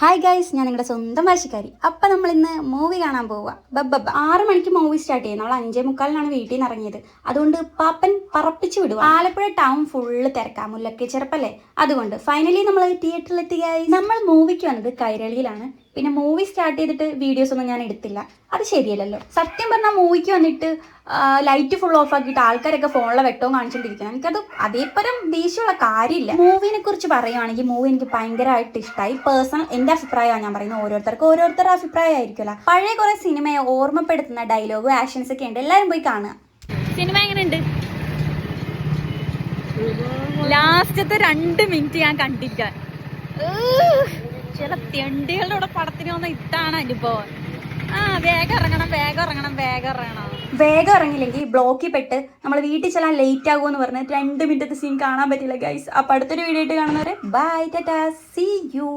Hi guys, ഞാൻ നിങ്ങളുടെ സ്വന്തം ഭാഷക്കാരി. അപ്പം നമ്മൾ ഇന്ന് മൂവി കാണാൻ പോവുക. 6 മണിക്ക് മൂവി സ്റ്റാർട്ട് ചെയ്യും. നമ്മൾ 5:45 വീട്ടിൽ നിന്ന് ഇറങ്ങിയത്. അതുകൊണ്ട് പാപ്പൻ പറപ്പിച്ച് വിടുക. ആലപ്പുഴ ടൗൺ ഫുള്ള് തിരക്കാം, മുല്ലക്ക് ചെറുപ്പല്ലേ. അതുകൊണ്ട് ഫൈനലി നമ്മൾ തിയേറ്ററിലെത്തി. നമ്മൾ മൂവിക്ക് വന്നത് കൈരളിയിലാണ്. പിന്നെ മൂവി സ്റ്റാർട്ട് ചെയ്തിട്ട് വീഡിയോസ് ഒന്നും ഞാൻ എടുത്തില്ല, അത് ശരിയല്ലല്ലോ. സത്യം പറഞ്ഞാൽ മൂവിക്ക് വന്നിട്ട് ലൈറ്റ് ഫുൾ ഓഫ് ആക്കിയിട്ട് ആൾക്കാരൊക്കെ ഫോണിലെ വെട്ടവും കാണിച്ചുകൊണ്ടിരിക്കണം. എനിക്കത് അതേപരം ദേഷ്യമുള്ള കാര്യമില്ല. മൂവിനെ കുറിച്ച് പറയുകയാണെങ്കിൽ മൂവി എനിക്ക് ഭയങ്കരമായിട്ട് ഇഷ്ടമായി. പേഴ്സണൽ എൻ്റെ അഭിപ്രായമാണ് ഞാൻ പറയുന്നത്. ഓരോരുത്തരുടെ അഭിപ്രായം ആയിരിക്കുമല്ലോ. പഴയ കുറെ സിനിമയെ ഓർമ്മപ്പെടുത്തുന്ന ഡയലോഗും ആക്ഷൻസ് ഒക്കെ ഉണ്ട്. എല്ലാവരും പോയി കാണുക. സിനിമ എങ്ങനെയുണ്ട്? ലാസ്റ്റത്തെ 2 മിനിറ്റ് ഞാൻ കണ്ടില്ല. ചില തെണ്ടികളുടെ പടത്തിന് വന്ന ഇതാണ് അനുഭവം. വേഗം ഇറങ്ങില്ലെങ്കിൽ ബ്ലോക്കിൽ പെട്ട് നമ്മൾ വീട്ടിൽ ചെല്ലാൻ ലേറ്റ് ആകുമെന്ന് പറഞ്ഞ് 2 മിനിറ്റത്തെ സീൻ കാണാൻ പറ്റില്ല ഗൈസ്. അപ്പം അടുത്തൊരു വീഡിയോ ആയിട്ട് കാണുന്നവരെ ബൈ, ടാറ്റാ, സീ യു.